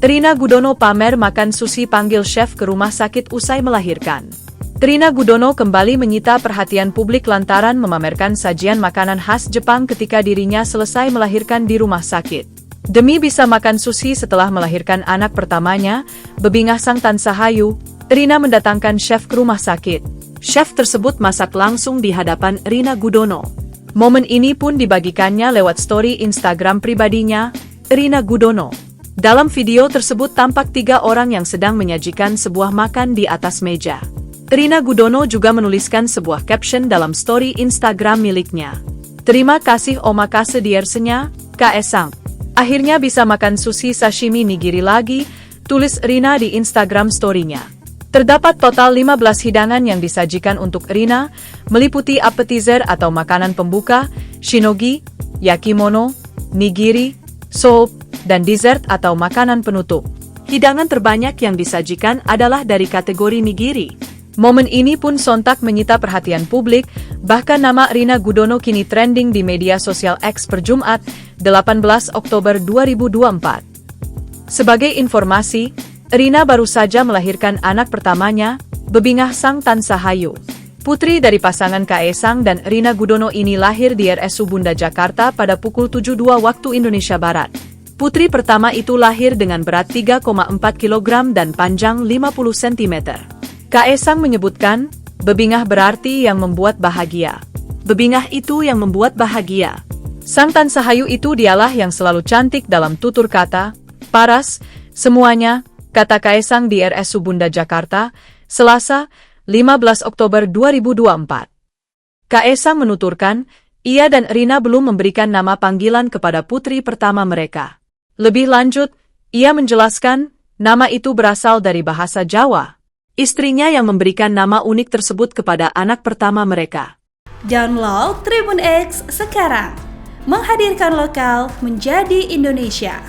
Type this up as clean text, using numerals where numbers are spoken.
Rina Gudono pamer makan sushi panggil chef ke rumah sakit usai melahirkan. Rina Gudono kembali menyita perhatian publik lantaran memamerkan sajian makanan khas Jepang ketika dirinya selesai melahirkan di rumah sakit. Demi bisa makan sushi setelah melahirkan anak pertamanya, bebingah sang Tan Sahayu, Rina mendatangkan chef ke rumah sakit. Chef tersebut masak langsung di hadapan Rina Gudono. Momen ini pun dibagikannya lewat story Instagram pribadinya, Rina Gudono. Dalam video tersebut tampak 3 orang yang sedang menyajikan sebuah makan di atas meja. Rina Gudono juga menuliskan sebuah caption dalam story Instagram miliknya. Terima kasih omakase diersenya, Kaesang. Akhirnya bisa makan sushi sashimi nigiri lagi, tulis Rina di Instagram story-nya. Terdapat total 15 hidangan yang disajikan untuk Rina, meliputi appetizer atau makanan pembuka, shinogi, yakimono, nigiri, soup, dan dessert atau makanan penutup. Hidangan terbanyak yang disajikan adalah dari kategori nigiri. Momen ini pun sontak menyita perhatian publik, bahkan nama Rina Gudono kini trending di media sosial X per Jumat, 18 Oktober 2024. Sebagai informasi, Rina baru saja melahirkan anak pertamanya, bebingah sang Tan Sahayu. Putri dari pasangan Kaesang dan Rina Gudono ini lahir di RSU Bunda Jakarta pada pukul 7.02 waktu Indonesia Barat. Putri pertama itu lahir dengan berat 3,4 kg dan panjang 50 cm. Kaesang menyebutkan, bebingah berarti yang membuat bahagia. Bebingah itu yang membuat bahagia. Sang Tan Sahayu itu dialah yang selalu cantik dalam tutur kata, paras, semuanya, kata Kaesang di RSU Bunda Jakarta, Selasa, 15 Oktober 2024. Kaesang menuturkan, ia dan Rina belum memberikan nama panggilan kepada putri pertama mereka. Lebih lanjut, ia menjelaskan, nama itu berasal dari bahasa Jawa. Istrinya yang memberikan nama unik tersebut kepada anak pertama mereka. Download Tribun X sekarang, menghadirkan lokal menjadi Indonesia.